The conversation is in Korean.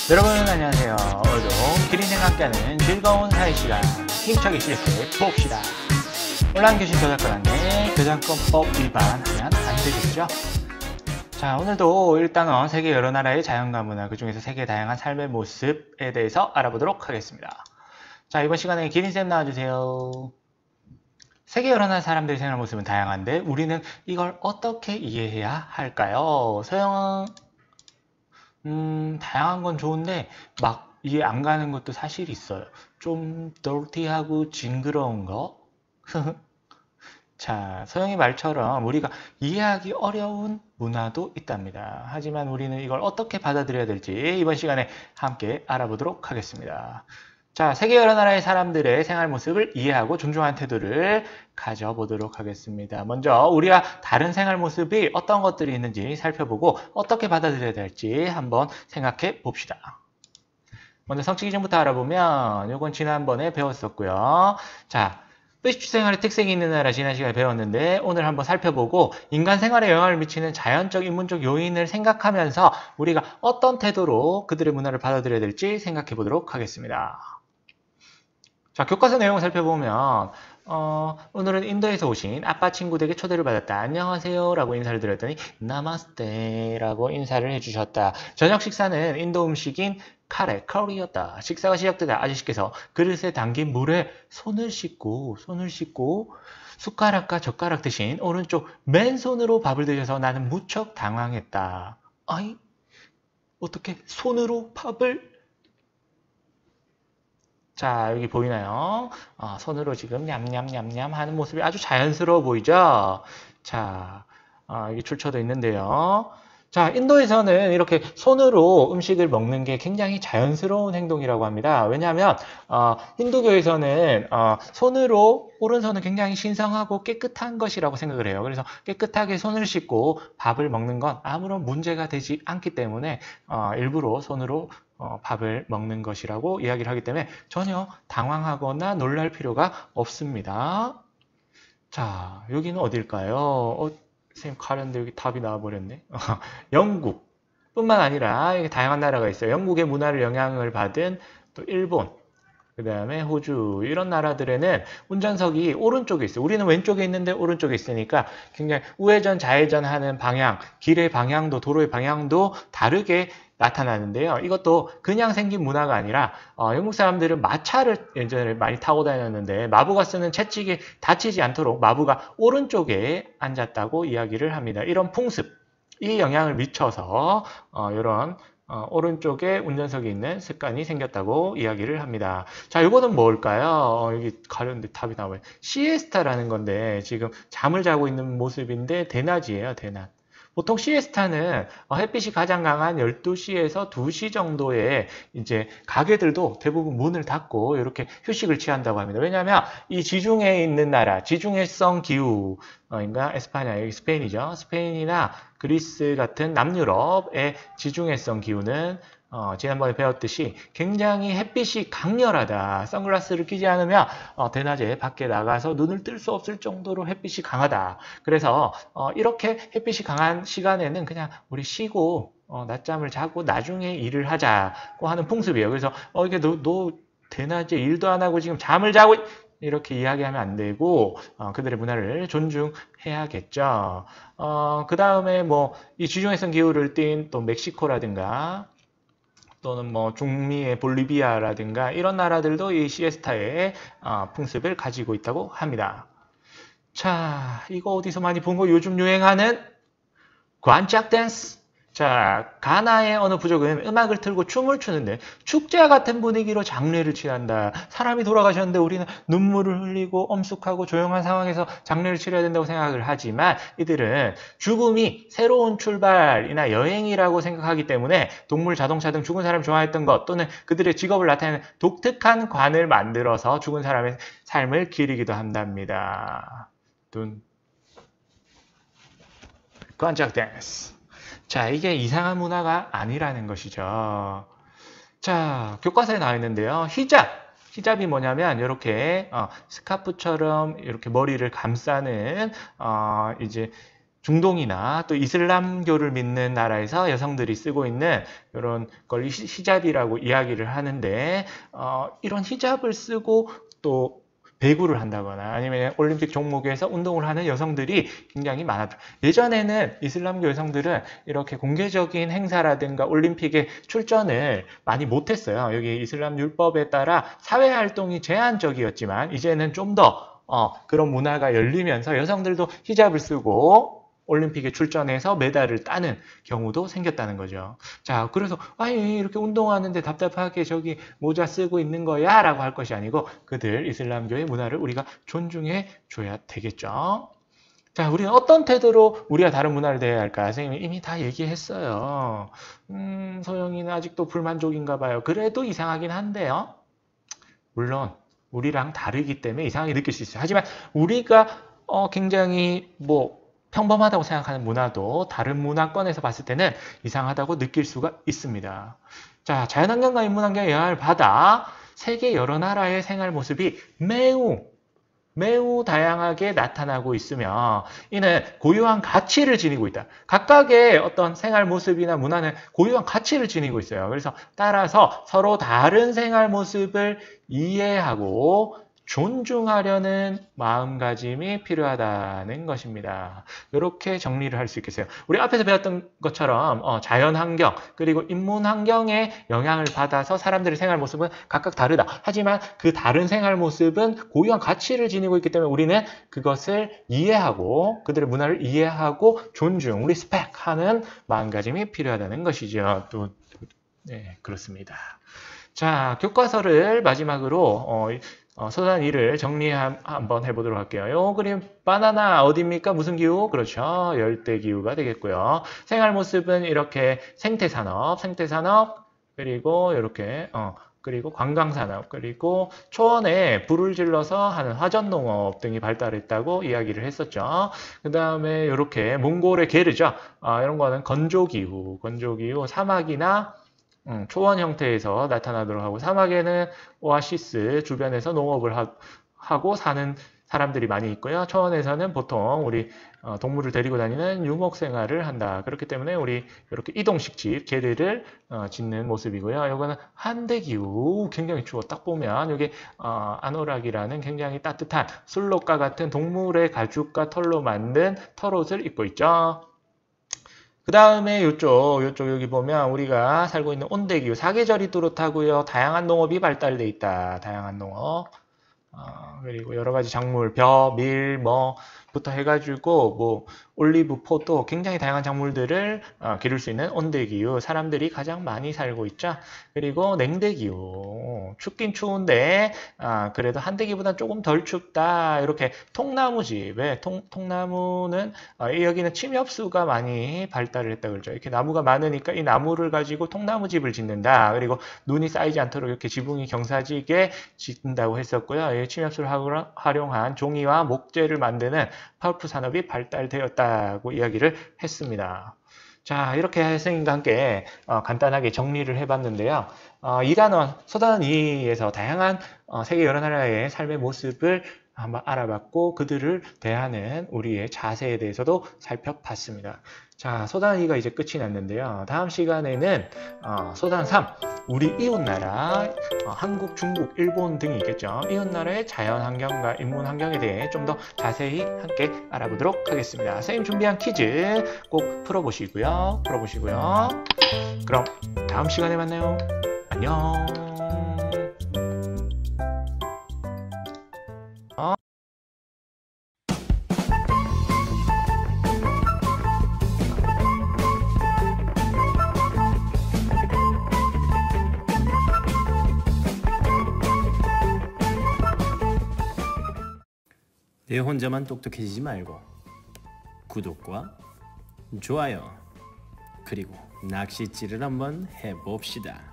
여러분 안녕하세요. 오늘도 기린이와 함께하는 즐거운 사회 시간 힘차게 시작해 봅시다. 온라인 교실 저작권안내 저작권법 위반하면 안 되겠죠? 자, 오늘도 일단은 세계 여러 나라의 자연과 문화, 그 중에서 세계의 다양한 삶의 모습에 대해서 알아보도록 하겠습니다. 자, 이번 시간에 기린쌤 나와주세요. 세계 여러 나라 사람들의 생활 모습은 다양한데 우리는 이걸 어떻게 이해해야 할까요? 소영은 다양한 건 좋은데 막 이해 안 가는 것도 사실 있어요. 좀 dirty하고 징그러운 거. 자, 소영이 말처럼 우리가 이해하기 어려운 문화도 있답니다. 하지만 우리는 이걸 어떻게 받아들여야 될지 이번 시간에 함께 알아보도록 하겠습니다. 자, 세계 여러 나라의 사람들의 생활 모습을 이해하고 존중하는 태도를 가져보도록 하겠습니다. 먼저 우리가 다른 생활 모습이 어떤 것들이 있는지 살펴보고 어떻게 받아들여야 될지 한번 생각해 봅시다. 먼저 성취 기준부터 알아보면 이건 지난번에 배웠었고요. 자, 의식주 생활의 특색이 있는 나라 지난 시간에 배웠는데 오늘 한번 살펴보고 인간 생활에 영향을 미치는 자연적, 인문적 요인을 생각하면서 우리가 어떤 태도로 그들의 문화를 받아들여야 될지 생각해 보도록 하겠습니다. 자, 교과서 내용을 살펴보면 오늘은 인도에서 오신 아빠 친구들에게 초대를 받았다. 안녕하세요 라고 인사를 드렸더니 나마스테 라고 인사를 해주셨다. 저녁 식사는 인도 음식인 커리였다. 식사가 시작되자 아저씨께서 그릇에 담긴 물에 손을 씻고 숟가락과 젓가락 대신 오른쪽 맨손으로 밥을 드셔서 나는 무척 당황했다. 아이, 어떻게 손으로 밥을? 자, 여기 보이나요? 손으로 지금 냠냠냠냠 하는 모습이 아주 자연스러워 보이죠? 자, 여기 출처도 있는데요. 자, 인도에서는 이렇게 손으로 음식을 먹는 게 굉장히 자연스러운 행동이라고 합니다. 왜냐하면 힌두교에서는 손으로 오른손은 굉장히 신성하고 깨끗한 것이라고 생각을 해요. 그래서 깨끗하게 손을 씻고 밥을 먹는 건 아무런 문제가 되지 않기 때문에 일부러 손으로 밥을 먹는 것이라고 이야기를 하기 때문에 전혀 당황하거나 놀랄 필요가 없습니다. 자, 여기는 어딜까요? 선생님 가려는데 여기 답이 나와버렸네. 영국 뿐만 아니라 다양한 나라가 있어요. 영국의 문화를 영향을 받은 또 일본, 그 다음에 호주 이런 나라들에는 운전석이 오른쪽에 있어요. 우리는 왼쪽에 있는데 오른쪽에 있으니까 굉장히 우회전 좌회전 하는 방향, 길의 방향도 도로의 방향도 다르게 나타나는데요. 이것도 그냥 생긴 문화가 아니라 영국 사람들은 마차를 예전에 많이 타고 다녔는데 마부가 쓰는 채찍에 다치지 않도록 마부가 오른쪽에 앉았다고 이야기를 합니다. 이런 풍습, 이 영향을 미쳐서 이런 오른쪽에 운전석에 있는 습관이 생겼다고 이야기를 합니다. 자, 이거는 뭘까요? 여기 가려는데 답이 나와요. 시에스타라는 건데 지금 잠을 자고 있는 모습인데 대낮이에요, 대낮. 보통 시에스타는 햇빛이 가장 강한 12시에서 2시 정도에 이제 가게들도 대부분 문을 닫고 이렇게 휴식을 취한다고 합니다. 왜냐하면 이 지중해에 있는 나라, 지중해성 기후, 그러니까 에스파냐, 여기 스페인이죠. 스페인이나 그리스 같은 남유럽의 지중해성 기후는 지난번에 배웠듯이 굉장히 햇빛이 강렬하다. 선글라스를 끼지 않으면 대낮에 밖에 나가서 눈을 뜰 수 없을 정도로 햇빛이 강하다. 그래서 이렇게 햇빛이 강한 시간에는 그냥 우리 쉬고 낮잠을 자고 나중에 일을 하자고 하는 풍습이에요. 그래서 이게 너 대낮에 일도 안 하고 지금 잠을 자고 이렇게 이야기하면 안 되고 그들의 문화를 존중해야겠죠. 그 다음에 뭐 이 지중해성 기후를 띈 또 멕시코라든가 또는 뭐 중미의 볼리비아라든가 이런 나라들도 이 시에스타의 풍습을 가지고 있다고 합니다. 자, 이거 어디서 많이 본 거 요즘 유행하는 관짝 댄스. 자, 가나의 어느 부족은 음악을 틀고 춤을 추는데 축제와 같은 분위기로 장례를 치른다. 사람이 돌아가셨는데 우리는 눈물을 흘리고 엄숙하고 조용한 상황에서 장례를 치러야 된다고 생각을 하지만 이들은 죽음이 새로운 출발이나 여행이라고 생각하기 때문에 동물, 자동차 등 죽은 사람을 좋아했던 것 또는 그들의 직업을 나타내는 독특한 관을 만들어서 죽은 사람의 삶을 기리기도 한답니다. 관짝 댄스. 자, 이게 이상한 문화가 아니라는 것이죠. 자, 교과서에 나와 있는데요. 히잡이 뭐냐면 이렇게 스카프처럼 이렇게 머리를 감싸는 이제 중동이나 또 이슬람교를 믿는 나라에서 여성들이 쓰고 있는 이런 걸 히잡이라고 이야기를 하는데 이런 히잡을 쓰고 또 배구를 한다거나 아니면 올림픽 종목에서 운동을 하는 여성들이 굉장히 많았죠. 예전에는 이슬람교 여성들은 이렇게 공개적인 행사라든가 올림픽에 출전을 많이 못했어요. 여기 이슬람 율법에 따라 사회활동이 제한적이었지만 이제는 좀 더 그런 문화가 열리면서 여성들도 히잡을 쓰고 올림픽에 출전해서 메달을 따는 경우도 생겼다는 거죠. 자, 그래서 아니 이렇게 운동하는데 답답하게 저기 모자 쓰고 있는 거야 라고 할 것이 아니고 그들 이슬람교의 문화를 우리가 존중해 줘야 되겠죠. 자, 우리는 어떤 태도로 우리가 다른 문화를 대해야 할까? 선생님이 이미 다 얘기했어요. 소영이는 아직도 불만족인가 봐요. 그래도 이상하긴 한데요. 물론 우리랑 다르기 때문에 이상하게 느낄 수 있어요. 하지만 우리가 굉장히 평범하다고 생각하는 문화도 다른 문화권에서 봤을 때는 이상하다고 느낄 수가 있습니다. 자, 자연환경과 인문환경의 영향을 받아 세계 여러 나라의 생활 모습이 매우 다양하게 나타나고 있으며 이는 고유한 가치를 지니고 있다. 각각의 어떤 생활 모습이나 문화는 고유한 가치를 지니고 있어요. 그래서 따라서 서로 다른 생활 모습을 이해하고 존중하려는 마음가짐이 필요하다는 것입니다. 이렇게 정리를 할 수 있겠어요. 우리 앞에서 배웠던 것처럼 자연환경 그리고 인문환경의 영향을 받아서 사람들의 생활 모습은 각각 다르다. 하지만 그 다른 생활 모습은 고유한 가치를 지니고 있기 때문에 우리는 그것을 이해하고 그들의 문화를 이해하고 존중, 리스펙하는 마음가짐이 필요하다는 것이죠. 네, 그렇습니다. 자, 교과서를 마지막으로 소단 2를 정리 한번 해보도록 할게요. 요 그림 바나나 어디입니까? 무슨 기후? 그렇죠. 열대기후가 되겠고요. 생활 모습은 이렇게 생태산업, 그리고 이렇게 그리고 관광산업, 그리고 초원에 불을 질러서 하는 화전농업 등이 발달했다고 이야기를 했었죠. 그 다음에 이렇게 몽골의 게르죠. 이런 거는 건조기후, 사막이나 초원 형태에서 나타나도록 하고 사막에는 오아시스 주변에서 농업을 하고 사는 사람들이 많이 있고요. 초원에서는 보통 우리 동물을 데리고 다니는 유목 생활을 한다. 그렇기 때문에 우리 이렇게 이동식 집, 개들을 짓는 모습이고요. 이거는 한대기후, 굉장히 추워. 딱 보면 여기 아노락이라는 굉장히 따뜻한 술록과 같은 동물의 가죽과 털로 만든 털옷을 입고 있죠. 그 다음에 요쪽 여기 보면 우리가 살고 있는 온대기후, 사계절이 뚜렷하고요. 다양한 농업이 발달돼 있다. 다양한 농업. 그리고 여러 가지 작물, 벼, 밀, 부터 해가지고 올리브, 포도 굉장히 다양한 작물들을 기를 수 있는 온대기후, 사람들이 가장 많이 살고 있죠. 그리고 냉대기후, 춥긴 추운데 그래도 한대기보다 조금 덜 춥다. 이렇게 통나무집, 통나무는 여기는 침엽수가 많이 발달을 했다 그러죠. 이렇게 나무가 많으니까 이 나무를 가지고 통나무집을 짓는다. 그리고 눈이 쌓이지 않도록 이렇게 지붕이 경사지게 짓는다고 했었고요. 침엽수를 활용한 종이와 목재를 만드는 펄프 산업이 발달되었다고 이야기를 했습니다. 자, 이렇게 선생님과 함께 간단하게 정리를 해봤는데요. 이 단원, 소단 2에서 다양한 세계 여러 나라의 삶의 모습을 한번 알아봤고 그들을 대하는 우리의 자세에 대해서도 살펴봤습니다. 자, 소단 2가 이제 끝이 났는데요. 다음 시간에는 소단 3, 우리 이웃나라, 한국, 중국, 일본 등이 있겠죠. 이웃나라의 자연환경과 인문환경에 대해 좀 더 자세히 함께 알아보도록 하겠습니다. 선생님 준비한 퀴즈 꼭 풀어보시고요. 그럼 다음 시간에 만나요. 안녕. 내 혼자만 똑똑해지지 말고 구독과 좋아요 그리고 낚싯질을 한번 해봅시다.